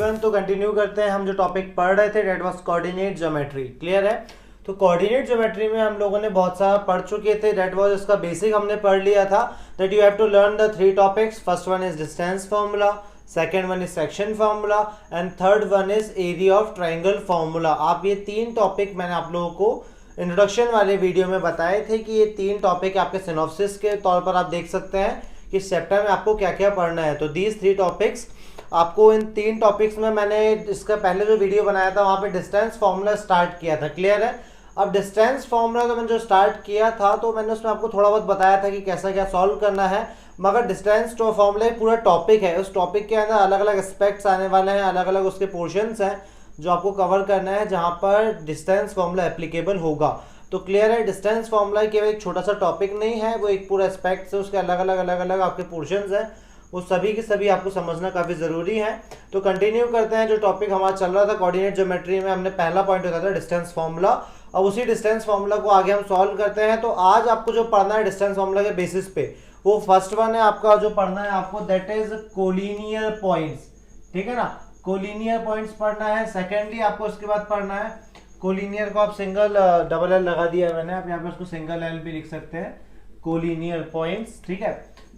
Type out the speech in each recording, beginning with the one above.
Everyone, तो continue करते हैं हम जो टॉपिक पढ़ रहे थे, that was coordinate geometry. Clear है? तो कोऑर्डिनेट ज्योमेट्री में हम लोगों ने बहुत सारा पढ़ चुके थे। डेट वाज इसका बेसिक हमने पढ़ लिया था, that you have to learn the 3 topics. First one is distance formula, second one is section formula and third one is area of triangle formula. आप ये 3 टॉपिक मैंने आप लोगों को इंट्रोडक्शन वाले वीडियो में बताए थे कि ये 3 टॉपिक आपके सिनॉप्सिस के तौर पर आप देख सकते हैं कि इस चैप्टर में आपको क्या क्या पढ़ना है। तो दीज 3 टॉपिक्स आपको, इन 3 टॉपिक्स में मैंने इसका पहले जो वीडियो बनाया था वहाँ पे डिस्टेंस फार्मूला स्टार्ट किया था। क्लियर है? अब डिस्टेंस फार्मूला तो मैंने जो स्टार्ट किया था तो मैंने उसमें आपको थोड़ा बहुत बताया था कि कैसा क्या सॉल्व करना है, मगर डिस्टेंस तो फार्मूला एक पूरा टॉपिक है। उस टॉपिक के अंदर अलग अलग एस्पेक्ट्स आने वाले हैं, अलग अलग उसके पोर्शंस हैं जो आपको कवर करना है जहाँ पर डिस्टेंस फार्मूला एप्लीकेबल होगा। तो क्लियर है, डिस्टेंस फार्मूला केवल एक छोटा सा टॉपिक नहीं है, वो एक पूरा एस्पेक्ट्स है, उसके अलग अलग आपके पोर्शंस हैं, वो सभी के सभी आपको समझना काफ़ी ज़रूरी है। तो कंटिन्यू करते हैं जो टॉपिक हमारा चल रहा था कोऑर्डिनेट ज्योमेट्री में। हमने पहला पॉइंट होता था डिस्टेंस फार्मूला, अब उसी डिस्टेंस फार्मूला को आगे हम सॉल्व करते हैं। तो आज आपको जो पढ़ना है डिस्टेंस फार्मूला के बेसिस पे, वो फर्स्ट वन है आपका जो पढ़ना है आपको, दैट इज कोलिनियर पॉइंट्स। ठीक है ना, कोलिनियर पॉइंट्स पढ़ना है। सेकेंडली आपको उसके बाद पढ़ना है कोलिनियर को, आप सिंगल डबल एल लगा दिया है मैंने, आप यहाँ पे उसको सिंगल एल भी लिख सकते हैं, कोलिनियर पॉइंट्स। ठीक है,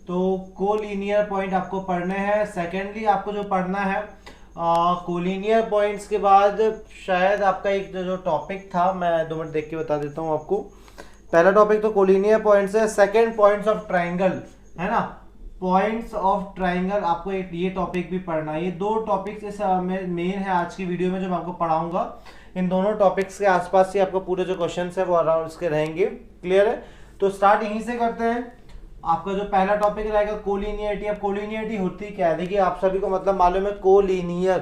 तो कोलिनियर पॉइंट आपको पढ़ने हैं। सेकेंडली आपको जो पढ़ना है कोलिनियर पॉइंट्स के बाद शायद आपका एक जो टॉपिक था, मैं 2 मिनट देख के बता देता हूँ आपको। पहला टॉपिक तो कोलिनियर पॉइंट्स है, सेकेंड पॉइंट्स ऑफ ट्राइंगल है ना, पॉइंट्स ऑफ ट्राइंगल आपको एक ये टॉपिक भी पढ़ना है। ये 2 टॉपिक्स इस मेन है आज की वीडियो में जो मैं आपको पढ़ाऊंगा। इन दोनों टॉपिक्स के आसपास ही आपको पूरे जो क्वेश्चन है वो अराउंड इसके रहेंगे। क्लियर है? तो स्टार्ट यहीं से करते हैं। आपका जो पहला टॉपिक रहेगा कोलिनियरिटी। अब कोलिनियरिटी होती क्या है, देखिए आप सभी को मतलब मालूम है कोलिनियर,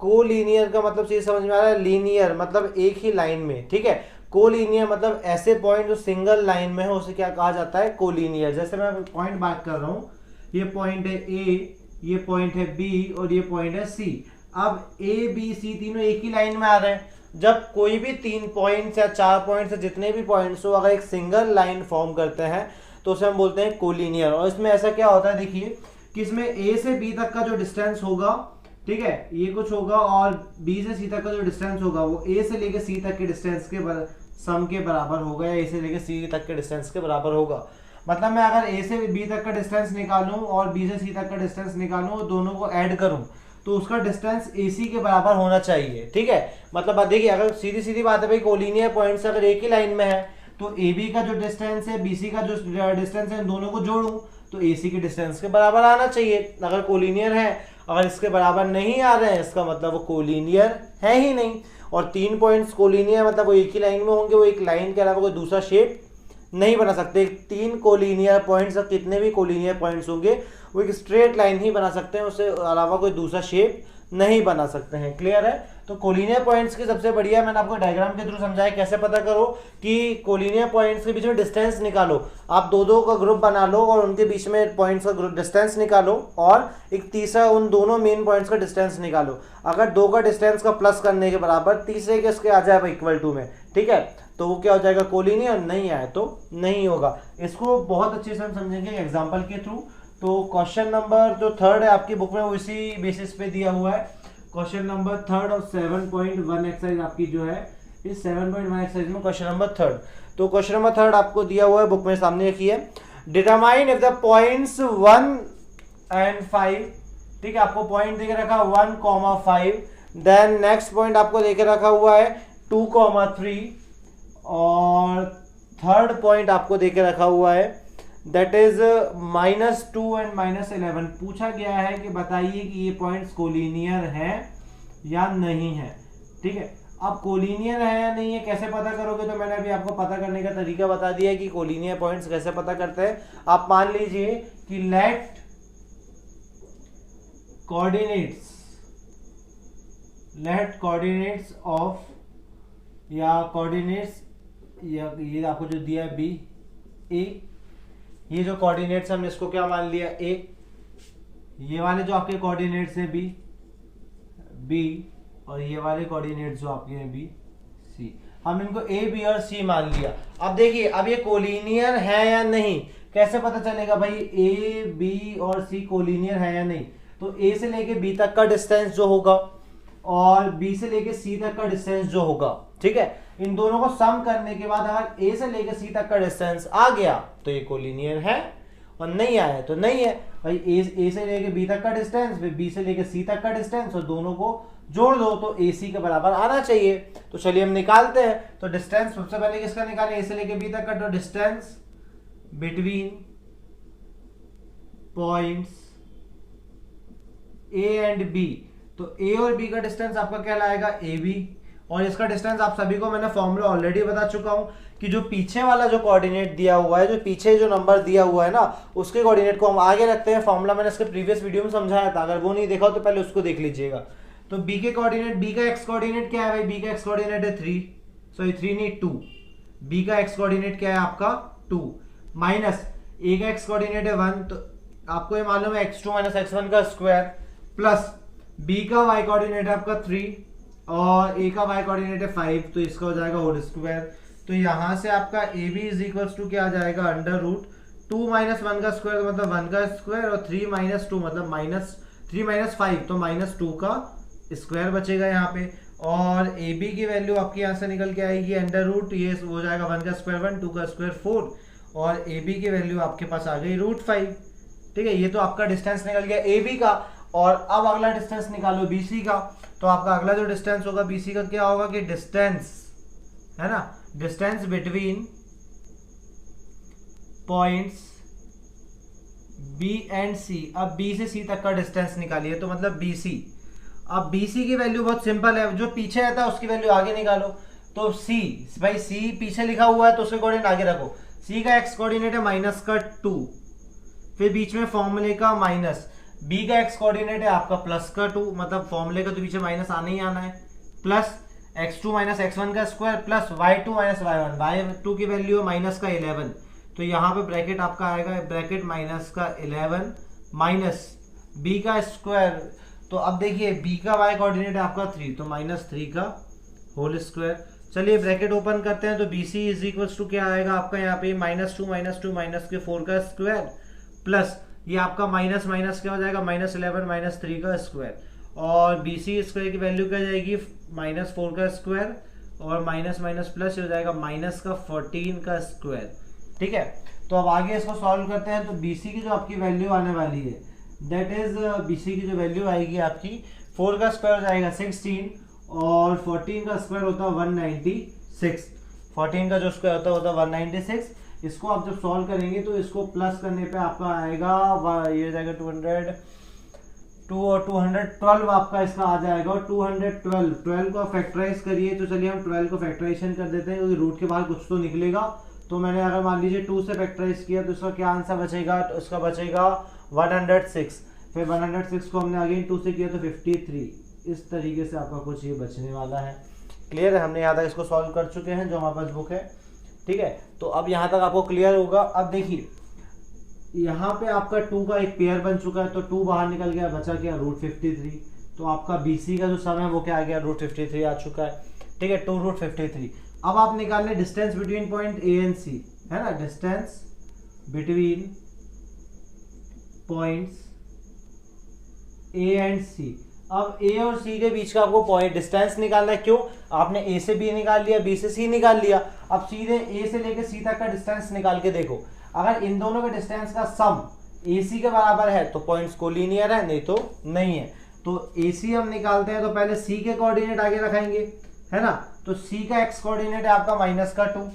कोलिनियर का मतलब चीज समझ में आ रहा है, लीनियर मतलब एक ही लाइन में। ठीक है, कोलिनियर मतलब ऐसे पॉइंट जो सिंगल लाइन में है उसे क्या कहा जाता है, कोलिनियर। जैसे मैं पॉइंट बात कर रहा हूँ, ये पॉइंट है ए, ये पॉइंट है बी और ये पॉइंट है सी। अब ए बी सी तीनों एक ही लाइन में आ रहे हैं। जब कोई भी 3 पॉइंट्स या 4 पॉइंट्स या जितने भी पॉइंट्स हो अगर एक सिंगल लाइन फॉर्म करते हैं तो उसे हम बोलते हैं कोलिनियर। और इसमें ऐसा क्या होता है, देखिए कि इसमें ए से बी तक का जो डिस्टेंस होगा, ठीक है, ये कुछ होगा, और बी से सी तक का जो डिस्टेंस होगा वो ए से लेकर सी तक के डिस्टेंस के सम के बराबर होगा, या ए से लेकर सी तक के डिस्टेंस के बराबर होगा। मतलब मैं अगर ए से बी तक का डिस्टेंस निकालूं और बी से सी तक का डिस्टेंस निकालूं, दोनों को ऐड करूं तो उसका डिस्टेंस AC के बराबर होना चाहिए। ठीक है, मतलब देखिए अगर सीधी सीधी बात है भाई, कोलिनियर पॉइंट्स अगर एक ही लाइन में है तो AB का जो डिस्टेंस है BC का जो डिस्टेंस है, इन दोनों को जोड़ूं तो AC के डिस्टेंस के बराबर आना चाहिए अगर कोलिनियर है। अगर इसके बराबर नहीं आ रहे हैं इसका मतलब वो कोलिनियर है ही नहीं। और 3 पॉइंट्स कोलिनियर मतलब वो एक ही लाइन में होंगे, वो एक लाइन के अलावा कोई दूसरा शेप नहीं बना सकते। 3 कोलिनियर पॉइंट्स, कितने भी कोलिनियर पॉइंट्स होंगे वो एक स्ट्रेट लाइन ही बना सकते हैं, उससे अलावा कोई दूसरा शेप नहीं बना सकते हैं। क्लियर है? तो कोलिनियर पॉइंट्स की सबसे बढ़िया मैंने आपको डायग्राम के थ्रू समझाया कैसे पता करो कि कोलिनियर पॉइंट्स के बीच में डिस्टेंस निकालो। आप 2-2 का ग्रुप बना लो और उनके बीच में पॉइंट्स का डिस्टेंस निकालो, और एक तीसरा उन दोनों मेन पॉइंट्स का डिस्टेंस निकालो। अगर 2 का डिस्टेंस का प्लस करने के बराबर तीसरे के इसके आ जाए इक्वल टू में, ठीक है, तो वो क्या हो जाएगा, कोलिनियर। नहीं आए तो नहीं होगा। इसको बहुत अच्छे से हम समझेंगे एग्जाम्पल के थ्रू। तो क्वेश्चन नंबर जो 3 है आपकी बुक में वो इसी बेसिस पे दिया हुआ है। क्वेश्चन नंबर 3 और 7.1 एक्सरसाइज आपकी जो है, इस 7.1 एक्सरसाइज में क्वेश्चन नंबर 3। तो क्वेश्चन नंबर 3 आपको दिया हुआ है बुक में, सामने रखिए। Determine if the points 1 and 5, ठीक है, आपको पॉइंट देके रखा 1,5, देन नेक्स्ट पॉइंट आपको देके रखा हुआ है 2,3, और थर्ड पॉइंट आपको देके रखा हुआ है दैट इज -2 and -11। पूछा गया है कि बताइए कि ये पॉइंट्स कोलिनियर हैं या नहीं है। ठीक है, अब कोलिनियर है या नहीं है कैसे पता करोगे, तो मैंने अभी आपको पता करने का तरीका बता दिया है कि कोलिनियर पॉइंट्स कैसे पता करते हैं। आप मान लीजिए कि लेट कोऑर्डिनेट्स ऑफ, या कोऑर्डिनेट्स, ये आपको जो दिया है बी ए, ये जो कोऑर्डिनेट्स हमने इसको क्या मान लिया, ए। ये वाले जो आपके कोऑर्डिनेट्स है बी, और ये वाले कोऑर्डिनेट्स जो आपके हैं बी सी, हम इनको ए बी और सी मान लिया। अब देखिए अब ये कोलिनियर है या नहीं कैसे पता चलेगा भाई, ए बी और सी कोलिनियर है या नहीं। तो ए से लेके बी तक का डिस्टेंस जो होगा और बी से लेके सी तक का डिस्टेंस जो होगा, ठीक है, इन दोनों को सम करने के बाद अगर ए से लेके सी तक का डिस्टेंस आ गया तो ये कोलिनियर है, और नहीं आया तो नहीं है। भाई ए से लेके बी तक का डिस्टेंस, फिर बी से लेके सी तक का डिस्टेंस, और दोनों को जोड़ दो तो ए सी के बराबर आना चाहिए। तो चलिए हम निकालते हैं। तो डिस्टेंस सबसे पहले किसका निकालें, ए से लेके बी तक का। तो distance between points A and B, तो ए और बी का डिस्टेंस आपका क्या लाएगा, ए बी। और इसका डिस्टेंस आप सभी को मैंने फॉर्मूला ऑलरेडी बता चुका हूं कि जो पीछे वाला जो कोऑर्डिनेट दिया हुआ है, जो पीछे जो नंबर दिया हुआ है ना, उसके कोऑर्डिनेट को हम आगे रखते हैं। फॉर्मूला मैंने इसके प्रीवियस वीडियो में समझाया था, अगर वो नहीं देखा हो तो पहले उसको देख लीजिएगा। तो बी के कोऑर्डिनेट, बी का एक्स कोऑर्डिनेट क्या है भाई, बी का एक्स कोऑर्डिनेट है 3, सॉरी 3 नहीं 2। बी का एक्स कोऑर्डिनेट क्या है आपका 2, माइनस ए का एक्स कोऑर्डिनेट है 1, तो आपको ये मालूम है x2 माइनस x1 का स्क्वायर, प्लस बी का y कोऑर्डिनेट है आपका 3 और ए का y कोऑर्डिनेट है 5, तो इसका हो जाएगा होल स्क्वायर। तो यहां से आपका A B is equals to क्या आ जाएगा, अंडर रूट 2 माइनस 1 का स्क्वायर मतलब 1 का स्क्वायर, और 3 माइनस 2 मतलब माइनस 3 माइनस 5 तो माइनस 2 का स्क्वायर बचेगा यहाँ पे। और ए बी की वैल्यू आपकी यहाँ से निकल के आएगी अंडर रूट, ये हो जाएगा 1 का स्क्वायर 1, 2 का स्क्वायर 4, और ए बी की वैल्यू आपके पास आ गई √5। ठीक है, ये तो आपका डिस्टेंस निकल गया ए बी का। और अब अगला डिस्टेंस निकालो बी सी का। तो आपका अगला जो डिस्टेंस होगा बी सी का क्या होगा कि डिस्टेंस है ना, distance between points B and C. अब बी से सी तक का डिस्टेंस निकालिए, तो मतलब बी सी। अब बी सी की वैल्यू बहुत सिंपल है, जो पीछे रहता है उसकी वैल्यू आगे निकालो। तो सी, भाई सी पीछे लिखा हुआ है तो उसके कोऑर्डिनेट आगे रखो। सी का एक्स कोऑर्डिनेट है -2, फिर बीच में फॉर्मूले का माइनस। बी का एक्स कोऑर्डिनेट है आपका +2, मतलब फॉर्मूले का तो पीछे माइनस आना ही आना है, प्लस x2 माइनस x1 का square plus y2 minus y1। y2 की वैल्यू है -11, तो यहाँ पे ब्रैकेट आपका आएगा ब्रैकेट -11 माइनस बी का स्क्वायर। तो अब देखिए बी का y कोऑर्डिनेट है आपका 3, तो -3 का होल स्क्वायर। चलिए ब्रैकेट ओपन करते हैं, तो B C is equals to क्या आएगा आपका यहाँ पे -2 माइनस के 4 का स्क्वायर, प्लस ये आपका माइनस माइनस क्या हो जाएगा -11 -3 का स्क्वायर, और बी सी स्क्वायर की वैल्यू क्या जाएगी -4 का स्क्वायर, और माइनस माइनस प्लस हो जाएगा -14 का स्क्वायर। ठीक है, तो अब आगे इसको सॉल्व करते हैं। तो बी सी की जो आपकी वैल्यू आने वाली है, दैट इज बी सी की जो वैल्यू आएगी आपकी 4 का स्क्वायर हो जाएगा 16, और 14 का स्क्वायर होता है 196। 14 का जो स्क्वायर होता है 196। इसको आप जब सॉल्व करेंगे तो इसको प्लस करने पे आपका आएगा ये जाएगा 2 और 212 आपका इसका आ जाएगा, और 212 को फैक्टराइज करिए। तो चलिए हम 12 को फैक्टराइजेशन कर देते हैं, क्योंकि रूट के बाहर कुछ तो निकलेगा। तो मैंने अगर मान लीजिए 2 से फैक्टराइज किया तो इसका क्या आंसर बचेगा, तो इसका बचेगा 106। फिर 106 को हमने अगेन 2 से किया तो 53। इस तरीके से आपका कुछ ये बचने वाला है। क्लियर है, हमने यहाँ तक इसको सॉल्व कर चुके हैं जो हमारे पास बुक है। ठीक है, तो अब यहाँ तक आपको क्लियर होगा। अब देखिए यहाँ पे आपका 2 का एक पेयर बन चुका है, तो 2 बाहर निकल गया, बचा क्या √53। तो आपका BC का जो सम है वो क्या आ गया, √53 आ चुका है। ठीक है, 2√53। अब आप निकाल लें distance between point A and C, है ना, distance between points A and C। अब A और C के बीच का आपको पॉइंट डिस्टेंस निकालना है। क्यों, आपने A से B निकाल लिया, B से C निकाल लिया, अब सीधे A से लेके C तक का डिस्टेंस निकाल के देखो। अगर इन दोनों के डिस्टेंस का सम AC के बराबर है तो पॉइंट्स कोलिनियर है, नहीं तो नहीं है। तो AC हम निकालते हैं तो पहले C के कोऑर्डिनेट आगे रखेंगे, है ना। तो C का x कोऑर्डिनेट है आपका -2,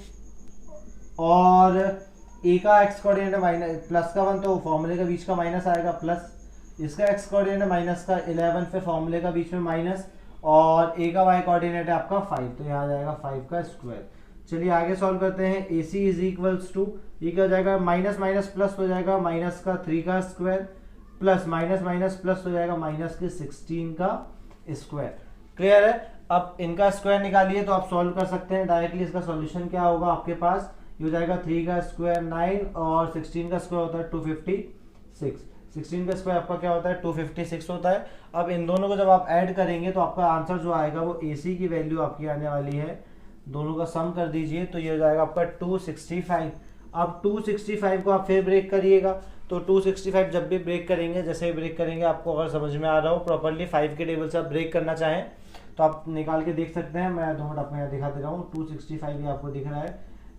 और A का x कोऑर्डिनेट है +1, तो फॉर्मूले के बीच का माइनस आएगा, प्लस इसका x कोऑर्डिनेट है -11, फिर फॉर्मूले का बीच में माइनस, और A का y कोऑर्डिनेट है आपका 5, तो यहाँ आ जाएगा 5 का स्क्वायर। चलिए आगे सॉल्व करते हैं। AC इज इक्वल्स टू, ये क्या हो जाएगा, माइनस माइनस प्लस हो जाएगा -3 का square, plus minus minus plus हो जाएगा -16 का स्क्वायर। क्लियर है। अब इनका स्क्वायर निकालिए तो आप सॉल्व कर सकते हैं डायरेक्टली। इसका सॉल्यूशन क्या होगा आपके पास, ये हो जाएगा 3 का स्क्वायर 9, और 16 का स्क्वायर होता है 256। 16 का स्क्वायर आपका क्या होता है 256 होता है। अब इन दोनों को जब आप ऐड करेंगे तो आपका आंसर जो आएगा वो AC की वैल्यू आपकी आने वाली है, दोनों का सम कर दीजिए तो ये हो जाएगा आपका 265। अब 265 को आप फिर ब्रेक करिएगा, तो 265 जब भी ब्रेक करेंगे, जैसे ही ब्रेक करेंगे आपको अगर समझ में आ रहा हो प्रॉपरली 5 के टेबल से आप ब्रेक करना चाहें तो आप निकाल के देख सकते हैं। मैं 2 मिनट आपको यहाँ दिखा दे रहा हूँ। 265 ये आपको दिख रहा है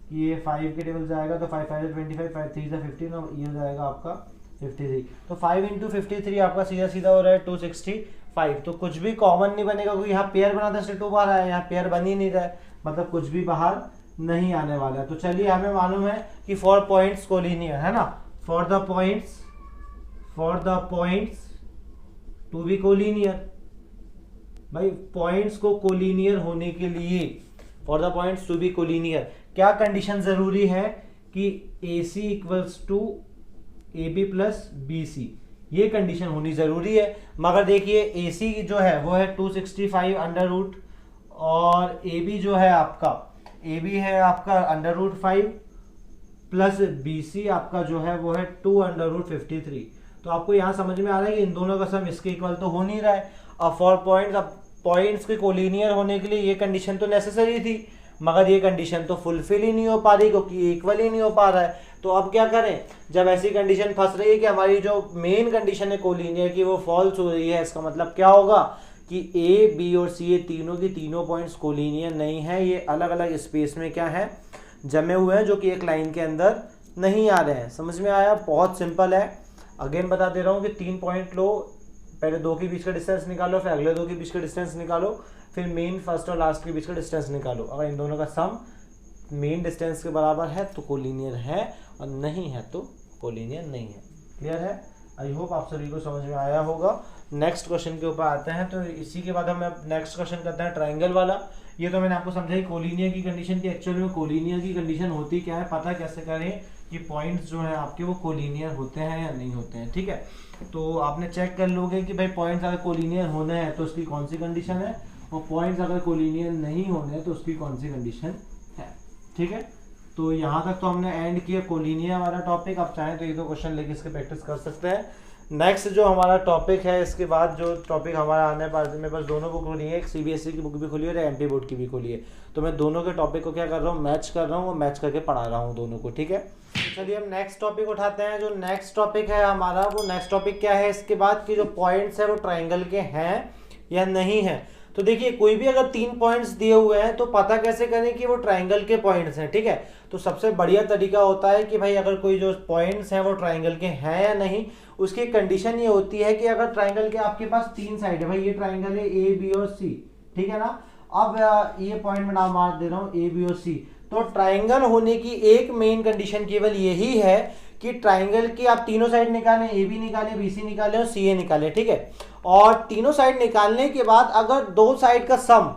कि ये 5 के टेबल से आएगा, तो 5 5 25, 5 3 15 और ये हो जाएगा आपका 53। तो 5 इंटू 53 आपका सीधा सीधा हो रहा है 265। तो कुछ भी कॉमन नहीं बनेगा क्योंकि यहाँ पेयर बना था, इसलिए 2 बार आया, यहाँ पेयर बन ही नहीं रहा है, मतलब कुछ भी बाहर नहीं आने वाला है। तो चलिए हमें मालूम है कि फॉर पॉइंट्स कोलिनियर है ना, for the points to be collinear. भाई पॉइंट्स को कोलिनियर होने के लिए, for the points to be collinear, क्या कंडीशन जरूरी है कि AC इक्वल्स टू AB प्लस BC, ये कंडीशन होनी जरूरी है। मगर देखिए AC जो है वो है 265 अंडर रूट और AB जो है आपका अंडर रूट 5 प्लस BC आपका जो है वो है 2 अंडर रूट 53। तो आपको यहाँ समझ में आ रहा है कि इन दोनों का सम इसके इक्वल तो हो नहीं रहा है। अब फॉर पॉइंट्स, अब पॉइंट्स के कोलिनियर होने के लिए ये कंडीशन तो नेसेसरी थी, मगर ये कंडीशन तो फुलफिल ही नहीं हो पा रही क्योंकि इक्वल ही नहीं हो पा रहा है। तो अब क्या करें, जब ऐसी कंडीशन फंस रही है कि हमारी जो मेन कंडीशन है कोलिनियर की वो फॉल्स हो रही है, इसका मतलब क्या होगा कि A, B और C ये तीनों की तीनों पॉइंट्स कोलिनियर नहीं है, ये अलग अलग स्पेस में क्या है, जमे हुए हैं, जो कि एक लाइन के अंदर नहीं आ रहे हैं। समझ में आया? बहुत सिंपल है। अगेन बता दे रहा हूँ कि 3 पॉइंट लो, पहले 2 के बीच का डिस्टेंस निकालो, फिर अगले 2 के बीच का डिस्टेंस निकालो, फिर मेन फर्स्ट और लास्ट के बीच का डिस्टेंस निकालो। अगर इन दोनों का सम मेन डिस्टेंस के बराबर है तो कोलिनियर है, और नहीं है तो कोलिनियर नहीं है। क्लियर है? आई होप आप सभी को समझ में आया होगा। नेक्स्ट क्वेश्चन के ऊपर आते हैं। तो इसी के बाद हम नेक्स्ट क्वेश्चन करते हैं ट्राइंगल वाला। ये तो मैंने आपको समझाई कोलिनियर की कंडीशन की, एक्चुअल में कोलिनियर की कंडीशन होती क्या है, पता कैसे करें कि पॉइंट्स जो है आपके वो कोलिनियर होते हैं या नहीं होते हैं। ठीक है, तो आपने चेक कर लोगे कि भाई पॉइंट्स अगर कोलिनियर होने हैं तो उसकी कौन सी कंडीशन है, और पॉइंट्स अगर कोलिनियर नहीं होने हैं तो उसकी कौन सी कंडीशन है। ठीक है, तो यहाँ तक तो हमने एंड किया कोलिनियर वाला टॉपिक। आप चाहें तो 1-2 क्वेश्चन लेके इसके प्रैक्टिस कर सकते हैं। नेक्स्ट जो हमारा टॉपिक है, इसके बाद जो टॉपिक हमारा आने वाले, मेरे पास दोनों बुक खुली है, एक CBSE की बुक भी खुली है और MP बोर्ड की भी खुली है। तो मैं दोनों के टॉपिक को क्या कर रहा हूँ, मैच कर रहा हूँ और मैच करके पढ़ा रहा हूँ दोनों को। ठीक है, तो चलिए हम नेक्स्ट टॉपिक उठाते हैं। जो नेक्स्ट टॉपिक है हमारा, वो नेक्स्ट टॉपिक क्या है, इसके बाद की जो पॉइंट्स है वो ट्राइंगल के हैं या नहीं है। तो देखिए कोई भी अगर 3 पॉइंट्स दिए हुए हैं तो पता कैसे करें कि वो ट्राइंगल के पॉइंट्स हैं। ठीक है, तो सबसे बढ़िया तरीका होता है कि भाई अगर कोई जो पॉइंट्स हैं वो ट्राइंगल के हैं या नहीं, उसकी कंडीशन ये होती है कि अगर ट्राइंगल के आपके पास 3 साइड है, भाई ये ट्राइंगल है A, B और C, ठीक है ना। अब ये पॉइंट में नाम मार दे रहा हूँ A, B और C। तो ट्राइंगल होने की एक मेन कंडीशन केवल यही है कि ट्राइंगल की आप तीनों साइड निकालें, AB निकालें, BC निकालें और CA निकालें। ठीक है, और तीनों साइड निकालने के बाद अगर 2 साइड का सम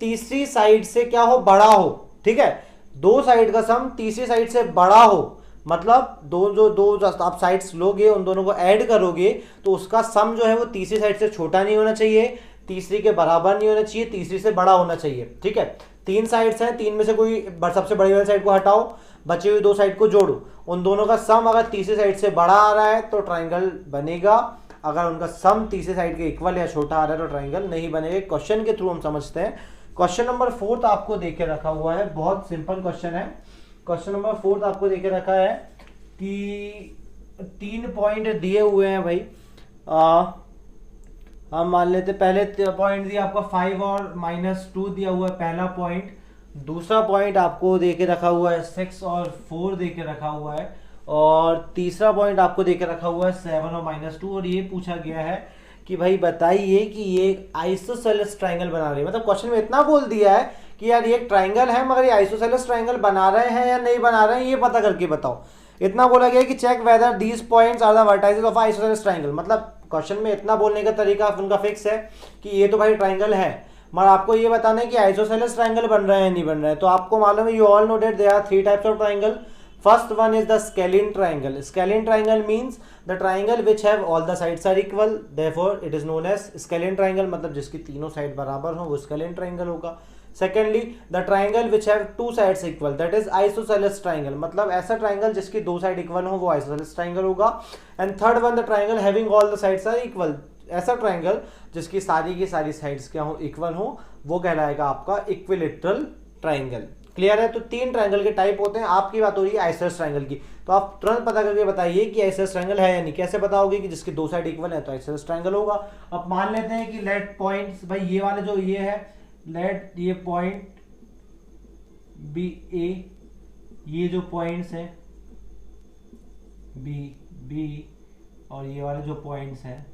तीसरी साइड से क्या हो, बड़ा हो। ठीक है, 2 साइड का सम तीसरी साइड से बड़ा हो, मतलब दो आप साइड्स लोगे, उन दोनों को ऐड करोगे तो उसका सम जो है वो तीसरी साइड से छोटा नहीं होना चाहिए, तीसरी के बराबर नहीं होना चाहिए, तीसरी से बड़ा होना चाहिए। ठीक है, 3 साइड्स हैं, 3 में से कोई सबसे बड़ी वाली साइड को हटाओ, बची हुई 2 साइड को जोड़ो, उन दोनों का सम अगर तीसरी साइड से बड़ा आ रहा है तो ट्राइंगल बनेगा, अगर उनका सम तीसरी साइड के इक्वल या छोटा आ रहा है तो ट्राइंगल नहीं बनेगा। क्वेश्चन के थ्रू हम समझते हैं। क्वेश्चन नंबर 4 आपको देके रखा हुआ है, बहुत सिंपल क्वेश्चन है। क्वेश्चन नंबर 4 आपको देके रखा है कि 3 पॉइंट दिए हुए हैं भाई। हम मान लेते, पहले पॉइंट दिया आपका 5 और -2 दिया हुआ है पहला पॉइंट। दूसरा पॉइंट आपको देके रखा हुआ है 6 और 4 देके रखा हुआ है, और तीसरा पॉइंट आपको देके रखा हुआ है 7 और -2। और ये पूछा गया है कि भाई बताइए कि ये आइसोसेलेस ट्राइंगल बना रही है। मतलब क्वेश्चन में इतना बोल दिया है कि यार ये ट्राइंगल है मगर ये आइसोसेलेस ट्राइंगल बना रहे हैं या नहीं बना रहे हैं, ये पता करके बताओ। इतना बोला गया कि check whether these points are the vertices of isosceles triangle. मतलब क्वेश्चन में इतना बोलने का तरीका उनका फिक्स है कि ये तो भाई ट्राइंगल है, मगर आपको ये बताना है कि आइसोसेलेस ट्राइंगल बन रहे हैं नहीं बन रहे हैं। तो आपको मालूम है, you all know that there are 3 types of triangle. First one is the scalene triangle. Scalene triangle means the triangle which have all the sides are equal, therefore it is known as scalene triangle। मतलब जिसकी तीनों side बराबर हो वो scalene triangle होगा। Secondly, the triangle which have 2 sides equal, that is isosceles triangle। मतलब ऐसा triangle जिसकी 2 साइड इक्वल हो वो isosceles triangle होगा। And third one, the triangle having all the sides are equal, ऐसा ट्राइंगल जिसकी सारी की सारी साइड्स क्या हो, इक्वल हो, वो कहलाएगा आपका इक्विलेटरल ट्राइंगल। क्लियर है। तो 3 ट्रायंगल के टाइप होते हैं, आपकी बात हो रही है आइसोसेलेस ट्रायंगल की, तो आप तुरंत पता करके बताइए कि आइसोसेलेस ट्रायंगल है या नहीं। कैसे बताओगे कि जिसके 2 साइड इक्वल है तो आइसोसेलेस ट्रायंगल होगा। अब मान लेते हैं कि लेट पॉइंट्स, भाई ये वाले जो ये है, लेट ये पॉइंट बी ए, ये जो पॉइंट्स हैं बी बी, और ये वाले जो पॉइंट्स हैं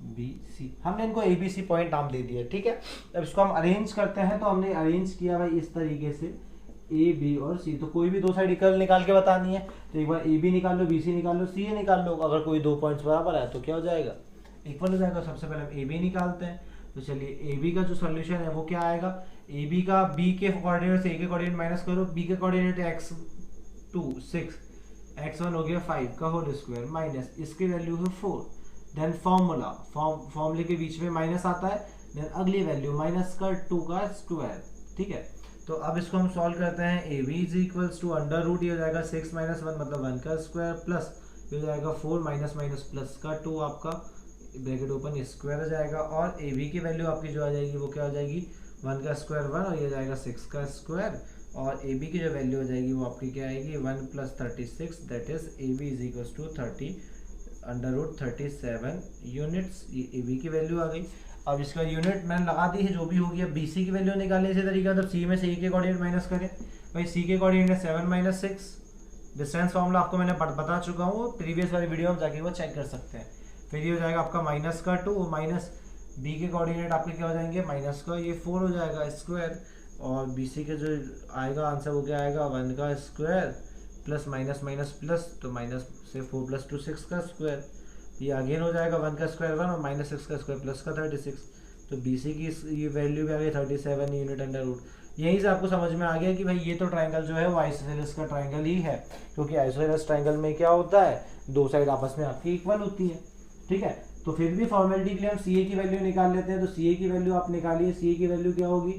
बी सी, हमने इनको ए बी सी पॉइंट नाम दे दिया, ठीक है। अब इसको हम अरेंज करते हैं, तो हमने अरेंज किया भाई इस तरीके से ए बी और सी। तो कोई भी 2 साइड इक्वल निकाल के बतानी है, तो एक बार ए बी निकाल लो, बी सी निकाल लो, सी ए निकाल लो। अगर कोई 2 पॉइंट्स बराबर है तो क्या हो जाएगा, इक्वल हो जाएगा। सबसे पहले हम ए बी निकालते हैं, तो चलिए ए बी का जो सोल्यूशन है वो क्या आएगा, ए बी का बी के कोऑर्डिनेट से ए के कोऑर्डिनेट माइनस करो, बी के कोऑर्डिनेट x2 6, x1 हो गया 5 का होल स्क्वायर माइनस इसकी वैल्यू है 4। देन फॉर्मूला, फॉर्मूले के बीच में माइनस आता है, देन अगली वैल्यू माइनस का 2 का स्क्वायर, ठीक है। तो अब इसको हम सॉल्व करते हैं, A B is equals to under root, ये हो जाएगा 6 माइनस 1 मतलब 1 का स्क्वायर, प्लस ये हो जाएगा 4 माइनस माइनस प्लस का 2 आपका ब्रैकेट ओपन स्क्वायर हो जाएगा, और ए बी की वैल्यू आपकी जो आ जाएगी वो क्या हो जाएगी 1 का स्क्वायर 1, और ये जाएगा 6 का स्क्वायर, और ए बी की जो वैल्यू हो जाएगी वो आपकी क्या आएगी 1 plus 36, that is A B is equals to 30 under root 37 units, ये ए बी की वैल्यू आ गई। अब इसका यूनिट मैंने लगा दी है जो भी होगी। अब बी सी की वैल्यू निकालने इसी तरीके, मतलब सी में से ए के कोऑर्डिनेट माइनस करें, भाई सी के कोऑर्डिनेट है 7 माइनस 6, डिस्टेंस फॉर्मूला आपको मैंने बता चुका हूँ प्रीवियस वाली वीडियो में, जाके वो चेक कर सकते हैं। फिर ये हो जाएगा आपका माइनस का 2 माइनस बी के कोऑर्डिनेट आपके क्या हो जाएंगे माइनस का ये 4 हो जाएगा स्क्वायर, और बी सी के जो आएगा आंसर वो क्या आएगा 1 का square plus minus minus plus, तो माइनस से 4 प्लस 2 6 का स्क्वायर, ये अगेन हो जाएगा 1 का स्क्वायर 1 और माइनस 6 का स्क्वायर प्लस का 36, तो बी सी की ये वैल्यू भी आ गई 37 यूनिट अंडर रूट। यहीं से आपको समझ में आ गया कि भाई ये तो ट्राइंगल जो है वो आइसोसेलेस का ट्राइंगल ही है, क्योंकि आइसोसेलेस ट्राइंगल में क्या होता है 2 साइड आपस में आपकी इक्वल होती है, ठीक है। तो फिर भी फॉर्मेलिटी के लिए हम सी ए की वैल्यू निकाल लेते हैं, तो सी ए की वैल्यू आप निकालिए, सी ए की वैल्यू क्या होगी,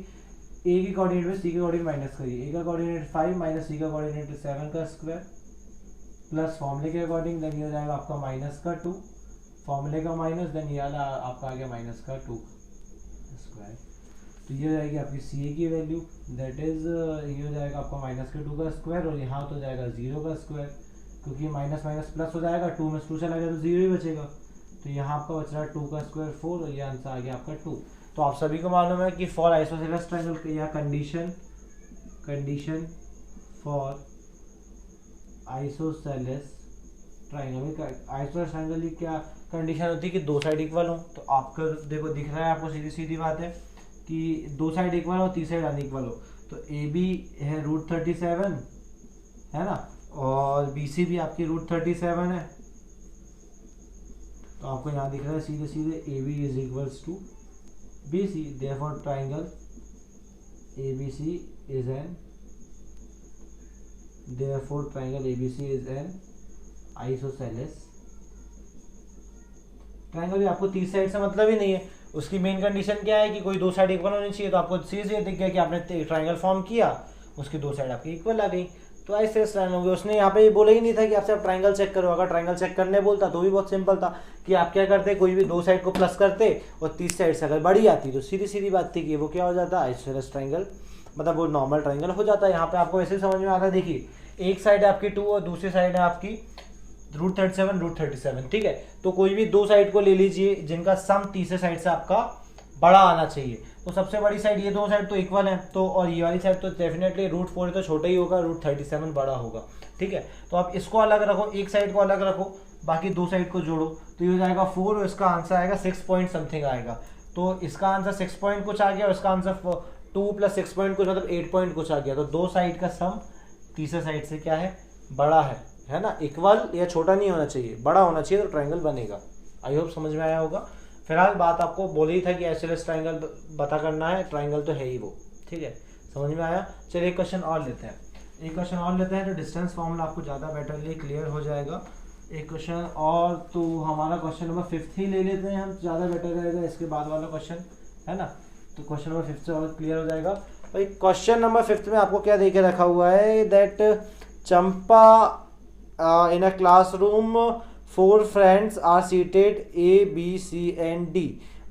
ए की कोऑर्डिनेट में सी के कोऑर्डिनेट माइनस करिए, ए का कोऑर्डिनेट 5 माइनस सी का कोऑर्डिनेट 7 का स्क्वायर प्लस फॉर्मूले के अकॉर्डिंग, देन ये हो जाएगा आपका माइनस का 2, फॉर्मूले का माइनस, देन ये वाला आपका आ गया माइनस का 2 स्क्वायर, तो ये हो जाएगी आपकी सी ए की वैल्यू, दैट इज ये हो जाएगा आपका माइनस का 2 का स्क्वायर, और यहाँ तो जाएगा 0 का स्क्वायर, क्योंकि माइनस माइनस प्लस हो जाएगा, 2 में 2 चला गया तो 0 ही बचेगा, तो यहाँ आपका बच रहा है 2 का स्क्वायर 4, और ये आंसर आ गया आपका 2। तो आप सभी को मालूम है कि फॉर आइसोसेलेस ट्रायंगल या condition for isosceles triangle, isosceles triangle की क्या कंडीशन होती है कि 2 साइड इक्वल हो। तो आपका देखो दिख रहा है आपको, सीधी सीधी बात है कि 2 साइड इक्वल हो, 3 साइड अनइक्वल हो। तो ए बी है √37 है ना, और बी सी भी आपकी √37 है, तो आपको यहाँ दिख रहा है सीधे सीधे A B is equals to B C, therefore triangle A B C is an, therefore triangle A B C is an isosceles triangle. भी आपको 3 साइड से मतलब ही नहीं है, उसकी मेन कंडीशन क्या है कि कोई 2 साइड इक्वल होनी चाहिए, तो आपको सीधे ये दिख गया कि आपने ट्राइंगल फॉर्म किया, उसकी 2 साइड आपकी इक्वल आ गई, तो ऐसे ट्राइंगल हो गया। उसने यहाँ पे ये बोला ही नहीं था कि आपसे आप ट्राइंगल चेक करो, अगर ट्राइंगल चेक करने बोलता तो भी बहुत सिंपल था कि आप क्या करते, कोई भी 2 साइड को प्लस करते और 3 साइड से अगर बड़ी आती तो सीधी सीधी बात थी कि वो क्या हो जाता आइसोसेलेस ट्राइंगल, मतलब वो नॉर्मल ट्राइंगल हो जाता है। यहाँ पे आपको ऐसे समझ में आता है, देखिए एक साइड है आपकी 2 और दूसरी साइड है आपकी √37, ठीक है। तो कोई भी 2 साइड को ले लीजिए जिनका सम तीसरे साइड से आपका बड़ा आना चाहिए, तो सबसे बड़ी साइड ये 2 साइड तो इक्वल है, तो और ये वाली साइड तो डेफिनेटली √4 तो छोटा ही होगा, √37 बड़ा होगा, ठीक है। तो आप इसको अलग रखो, एक साइड को अलग रखो, बाकी 2 साइड को जोड़ो, तो ये हो जाएगा 4 और इसका आंसर आएगा 6 पॉइंट समथिंग आएगा। तो इसका आंसर 6 पॉइंट कुछ आ गया और इसका आंसर 2 + 6 पॉइंट कुछ मतलब 8 पॉइंट कुछ आ गया। तो 2 साइड का सम तीसरे साइड से क्या है बड़ा है ना, इक्वल या छोटा नहीं होना चाहिए, बड़ा होना चाहिए, तो ट्राइंगल बनेगा। आई होप समझ में आया होगा। फिलहाल बात आपको बोली ही था कि आइसोसेलेस ट्राइंगल पता करना है, ट्राइंगल तो है ही वो, ठीक है, समझ में आया। चलिए एक क्वेश्चन और लेते हैं, तो डिस्टेंस फॉर्मूला आपको ज़्यादा बेटरली क्लियर हो जाएगा। एक क्वेश्चन और, तो हमारा क्वेश्चन नंबर 5 ही ले लेते हैं हम, ज़्यादा बेटर रहेगा इसके बाद वाला क्वेश्चन, है ना। तो क्वेश्चन नंबर 5 से और क्लियर हो जाएगा। भाई क्वेश्चन नंबर 5 में आपको क्या देके रखा हुआ है, that Champa in a classroom 4 friends are seated A, B, C and D।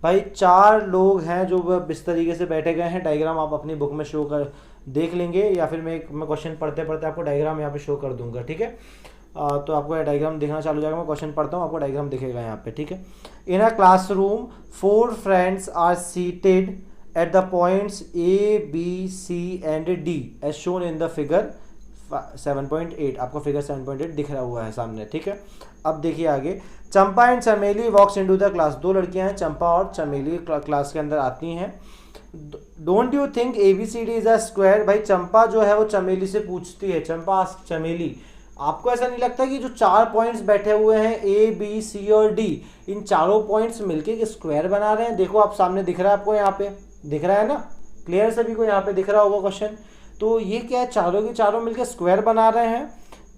भाई 4 लोग हैं जो इस तरीके से बैठे गए हैं, डायग्राम आप अपनी बुक में शो कर देख लेंगे, या फिर मैं क्वेश्चन पढ़ते पढ़ते आपको डायग्राम यहाँ पे शो कर दूंगा, ठीक है। तो आपको डायग्राम दिखना चालू हो जाएगा, मैं क्वेश्चन पढ़ता हूँ, आपको डायग्राम दिखेगा यहाँ पे, ठीक है। In a classroom 4 friends are seated at the points A, B, C and D as shown in the figure 7.8। आपको फिगर 7.8 दिख रहा हुआ है सामने, ठीक है। अब देखिए आगे, चंपा एंड चमेली वॉक्स इनटू द क्लास। दो लड़कियां हैं, चंपा और चमेली क्लास के अंदर आती हैं। Don't you think ABCD is a square. भाई चंपा जो है वो चमेली से पूछती है, चंपा चमेली, आपको ऐसा नहीं लगता कि जो 4 पॉइंट्स बैठे हुए हैं A, B, C और D, इन चारों पॉइंट्स मिलके एक स्क्वायर बना रहे हैं। देखो आप सामने दिख रहा है, आपको यहाँ पे दिख रहा है ना, क्लियर सभी को यहाँ पे दिख रहा होगा क्वेश्चन। तो ये क्या है, चारों के चारों मिलके स्क्वायर बना रहे हैं।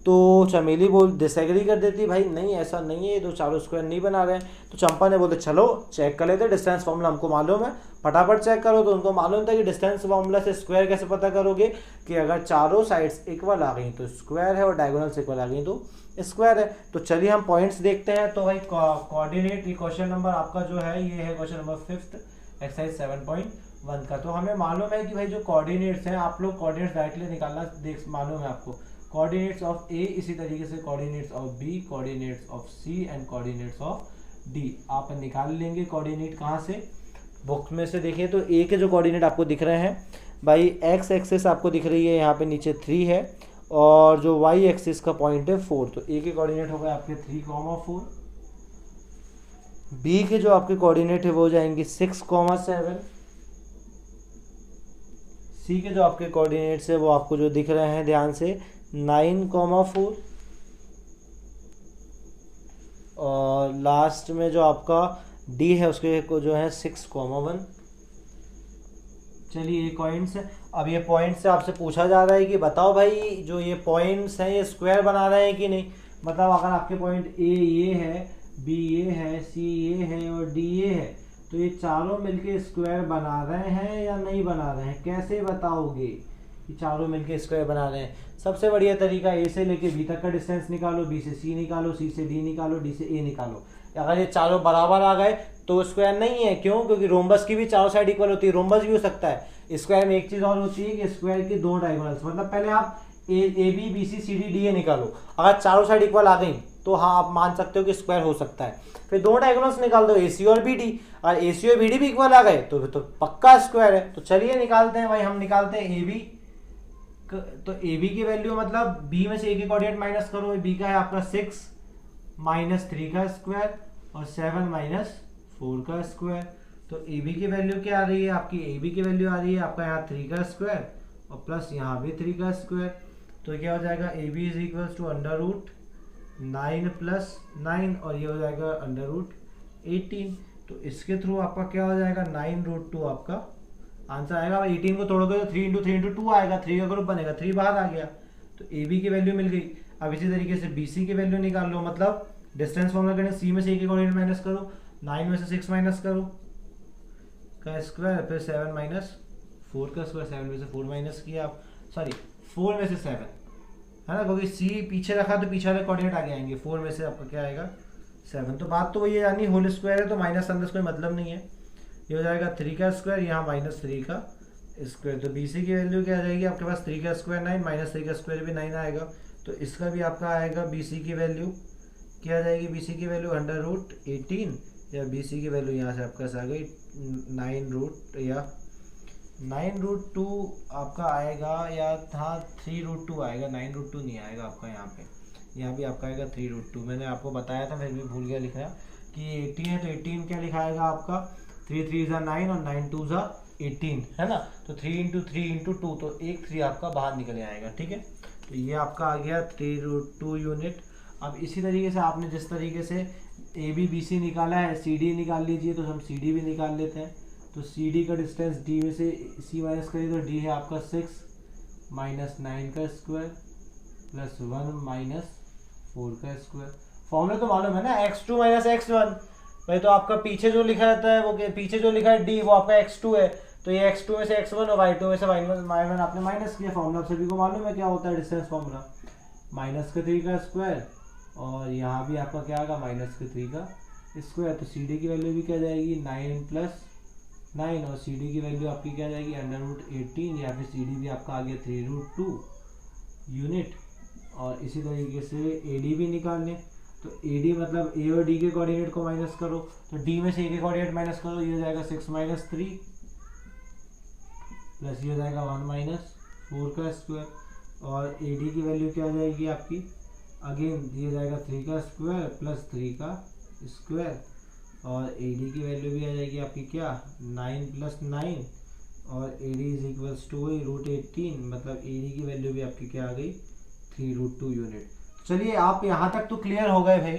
तो चमेली डिसएग्री कर देती, भाई नहीं ऐसा नहीं है, ये तो चारों स्क्वायर नहीं बना रहे हैं। तो चंपा ने बोलते चलो चेक कर लेते, डिस्टेंस फॉर्मूला हमको मालूम है, फटाफट चेक करो। तो उनको मालूम था कि डिस्टेंस फॉर्मूला से स्क्वायर कैसे पता करोगे, कि अगर चारों साइड्स इक्वल आ गई तो स्क्वायर है, और डायगोनल्स इक्वल आ गई तो स्क्वायर है। तो चलिए हम पॉइंट्स देखते हैं। तो भाई कोऑर्डिनेट, ये क्वेश्चन नंबर आपका जो है ये है क्वेश्चन नंबर 5th एक्सरसाइज 7.1 का। तो हमें मालूम है कि भाई जो कोऑर्डिनेट्स हैं, आप लोग कोऑर्डिनेट्स डायरेक्टली निकालना मालूम है आपको। कोऑर्डिनेट्स ऑफ A, इसी तरीके से coordinates of B, coordinates of C and coordinates of D आप निकाल लेंगे। कोऑर्डिनेट कहाँ से, बुक में से देखिए। तो A के जो कोऑर्डिनेट आपको दिख रहे हैं भाई, x एक्सिस आपको दिख रही है यहाँ पे नीचे 3 है, और जो y एक्सिस का पॉइंट है 4। तो A के कोऑर्डिनेट हो गए आपके 3,4। B के जो आपके कोऑर्डिनेट है वो हो जाएंगे 6,7। C के जो आपके कोऑर्डिनेट्स है वो आपको जो दिख रहे हैं ध्यान से 9,4, और लास्ट में जो आपका D है उसके को जो है 6,1। चलिए ये पॉइंट्स है। अब ये पॉइंट से आपसे पूछा जा रहा है कि बताओ भाई जो ये पॉइंट्स हैं ये स्क्वायर बना रहे हैं कि नहीं। मतलब अगर आपके पॉइंट A ये है, B ये है, C ये है और D ये है, तो ये चारों मिलके स्क्वायर बना रहे हैं या नहीं बना रहे हैं, कैसे बताओगे कि चारों मिलके स्क्वायर बना रहे हैं। सबसे बढ़िया तरीका A से लेके B तक का डिस्टेंस निकालो, B से C निकालो, C से D निकालो, D से A निकालो। अगर ये चारों बराबर आ गए तो स्क्वायर नहीं है, क्यों, क्योंकि रोम्बस की भी चारों साइड इक्वल होती है, रोम्बस भी हो सकता है। स्क्वायर में एक चीज और होती है कि स्क्वायर के दो डायगोनल्स, मतलब पहले आप A B B C C D D A निकालो, अगर चारों साइड इक्वल आ गई तो हाँ आप मान सकते हो कि स्क्वायर हो सकता है। फिर दो डायगोनल्स निकाल दो AC और BD, अगर AC और BD भी इक्वल आ गए तो पक्का स्क्वायर है। तो चलिए निकालते हैं भाई, हम निकालते हैं AB। तो AB की वैल्यू मतलब B में से A के कोऑर्डिनेट माइनस करो, B का है आपका 6 - 3 का स्क्वायर और 7 - 4 का स्क्वायर। तो AB की वैल्यू क्या आ रही है आपकी, AB की वैल्यू आ रही है आपका यहाँ 3 का स्क्वायर और प्लस यहाँ भी 3 का स्क्वायर। तो क्या हो जाएगा, AB इज इक्वल टू √9 + 9 और ये हो जाएगा √18। तो इसके थ्रू आपका क्या हो जाएगा, 9√2 आपका आंसर आएगा। 18 को तोड़ोगे तो 3 × 3 × 2 आएगा, 3 का ग्रुप बनेगा, 3 बाहर आ गया। तो AB की वैल्यू मिल गई। अब इसी तरीके से BC की वैल्यू निकाल लो, मतलब डिस्टेंस फॉर्मूला करने C में से A के कोऑर्डिनेट माइनस करो, 9 में से 6 माइनस करो का स्क्वायर, फिर 7 - 4 का स्क्वायर, 7 में से 4 माइनस किया आप, सॉरी 4 में से 7 है ना, क्योंकि C पीछे रखा तो पीछे वाले कोऑर्डिनेट आगे आएंगे। 4 में से आपका क्या आएगा 7। तो बात तो वही है, यानी होल स्क्वायर है तो माइनस अंदर कोई मतलब नहीं है। ये हो जाएगा 3 का स्क्वायर, यहाँ -3 का स्क्वायर। तो BC की वैल्यू क्या आ जाएगी आपके पास, 3 का स्क्वायर 9 - 3 का स्क्वायर भी 9 आएगा। तो इसका भी आपका आएगा BC की वैल्यू क्या आ जाएगी, BC की वैल्यू √18, या BC की वैल्यू यहाँ से आपके पास आ गई 9√2 आपका आएगा, या हाँ 3√2 आएगा, 9√2 नहीं आएगा आपका यहाँ पे, यहाँ भी आपका आएगा 3√2। मैंने आपको बताया था, फिर भी भूल गया लिखना कि 18 है तो 18 क्या लिखा आएगा आपका, 3 × 3 = 9 और 9 × 2 = 18 है ना। तो 3 × 3 × 2 तो एक 3 आपका बाहर निकल आएगा, ठीक है। तो ये आपका आ गया 3√2 यूनिट। अब इसी तरीके से आपने जिस तरीके से AB BC निकाला है, CD निकाल लीजिए। तो हम CD भी निकाल लेते हैं। तो CD का डिस्टेंस D में से C माइनस करिए तो D है आपका 6 - 9 का स्क्वायर + 1 - 4 का स्क्वायर। फॉर्मूला तो मालूम है ना, x2 - x1। भाई तो आपका पीछे जो लिखा रहता है वो पीछे जो लिखा है D वो आपका x2 है, तो ये x2 में से x1 और y2 में से y1 आपने माइनस किया। फॉर्मूला सभी को मालूम है क्या होता है डिस्टेंस फॉर्मूला, -3 का स्क्वायर और यहाँ भी आपका क्या आएगा -3 का स्क्वायर। तो CD की वैल्यू भी क्या जाएगी 9 + 9 और सी डी की वैल्यू आपकी क्या जाएगी √18 या फिर सी डी भी आपका आ गया 3√2 यूनिट। और इसी तरीके से ए डी भी निकालने, तो ए डी मतलब ए और डी के कोऑर्डिनेट को माइनस करो, तो डी में से ए के कोऑर्डिनेट माइनस करो, ये हो जाएगा 6 - 3 प्लस ये हो जाएगा 1 - 4 का स्क्वायर। और ए डी की वैल्यू क्या आ जाएगी आपकी, अगेन दिया जाएगा 3 का स्क्वायर प्लस 3 का स्क्वायर। और ए डी की वैल्यू भी आ जाएगी आपकी क्या 9 + 9 और A D is equals to √18 मतलब ए डी की वैल्यू भी आपकी क्या आ गई 3√2 यूनिट। चलिए आप यहाँ तक तो क्लियर हो गए भाई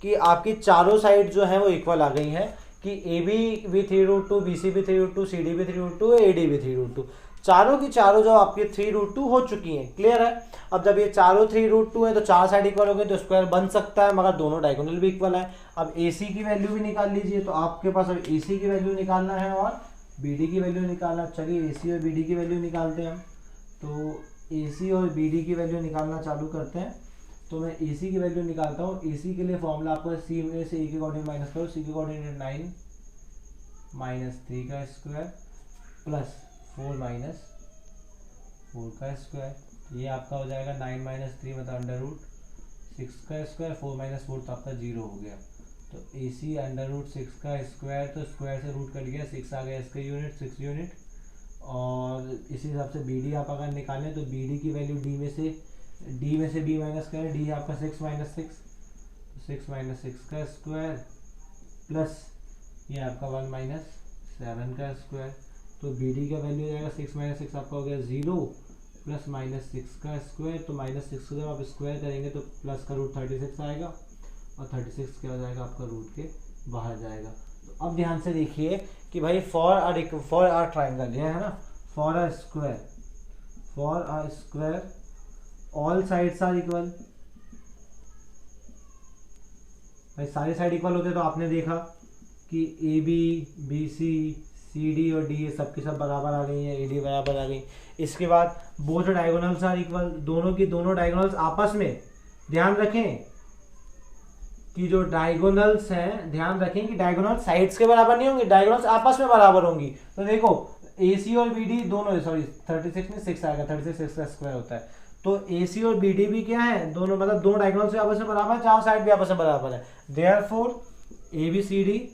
कि आपकी चारों साइड जो है वो इक्वल आ गई हैं कि ए बी भी 3√2, बी सी भी 3√2, सी डी भी 3√2, ए डी भी 3√2, चारों की चारों जो आपकी 3√2 हो चुकी हैं। क्लियर है। अब जब ये चारों 3√2 है तो चार साइड इक्वल हो गए तो स्क्वायर बन सकता है, मगर दोनों डायगोनल भी इक्वल है। अब ए सी की वैल्यू भी निकाल लीजिए, तो आपके पास अब ए सी की वैल्यू निकालना है और बी डी की वैल्यू निकालना। चलिए ए सी और बी डी की वैल्यू निकालते हैं हम। तो ए सी और बी डी की वैल्यू निकालना चालू करते हैं। तो मैं ए सी की वैल्यू निकालता हूँ। ए सी के लिए फॉर्मूला आपको सी में से ए के कोऑर्डिनेट माइनस करो, सी के कोऑर्डिनेट 9 - 3 का स्क्वायर प्लस 4 - 4 का स्क्वायर। ये आपका हो जाएगा 9 - 3 मतलब √6 का स्क्वायर, 4 - 4 तो आपका 0 हो गया। तो ए सी √6 का स्क्वायर, तो स्क्वायर से रूट कट गया, 6 आ गया इसका यूनिट 6 यूनिट। और इसी हिसाब से बी डी आप अगर निकालें तो बी डी की वैल्यू डी में से बी माइनस करें, डी आपका 6 - 6, 6 - 6 का स्क्वायर प्लस ये आपका 1 - 7 का स्क्वायर। तो बी डी का वैल्यू हो जाएगा 6 - 6 आपका हो गया 0 प्लस -6 का स्क्वायर। तो -6 को जब आप स्क्वायर करेंगे तो प्लस का रूट 36 आएगा और 36 क्या हो जाएगा आपका रूट के बाहर जाएगा। तो अब ध्यान से देखिए कि भाई फॉर आर ट्राइंगल ये है ना, for a square all sides are equal. भाई सारी साइड इक्वल होते तो आपने देखा कि A B B C D और डी ये सब की सब बराबर आ गई है, ए डी बराबर आ गई। इसके बाद बोथ डायगोनल्स आर इक्वल, दोनों की दोनों डायगोनल्स आपस में, ध्यान रखें कि जो डायगोनल्स हैं, ध्यान रखें कि डायगोनल साइड्स के बराबर नहीं होंगी, डायगोनल्स आपस में बराबर होंगी। तो देखो ए सी और बी डी दोनों, सॉरी 36 में 6 आएगा, 36 का स्क्वायर होता है। तो ए सी और बी डी भी क्या है, दोनों मतलब दोनों डायगोनल्स आपस में बराबर है, चारों साइड भी आपस में बराबर है। Therefore A B C D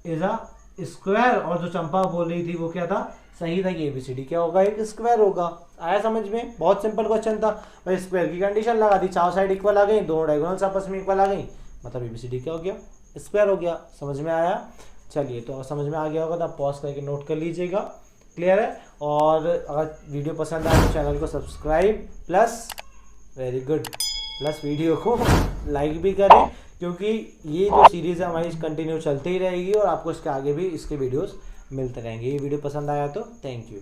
is a square. और जो चंपा बोल रही थी वो क्या था, सही था कि एबीसीडी क्या होगा, एक स्क्वायर होगा। आया समझ में, बहुत सिंपल क्वेश्चन था भाई। स्क्वायर की कंडीशन लगा दी, चारों साइड इक्वल आ गई, दोनों डायगोनल्स आपस में इक्वल आ गई, मतलब एबीसीडी क्या हो गया, स्क्वायर हो गया। समझ में आया। चलिए तो समझ में आ गया होगा तो आप पॉज करके नोट कर लीजिएगा। क्लियर है। और अगर वीडियो पसंद आए तो चैनल को subscribe plus very good plus video को लाइक भी करें, क्योंकि ये जो सीरीज़ है हमारी कंटिन्यू चलती ही रहेगी और आपको इसके आगे भी इसके वीडियोस मिलते रहेंगे। ये वीडियो पसंद आया तो थैंक यू।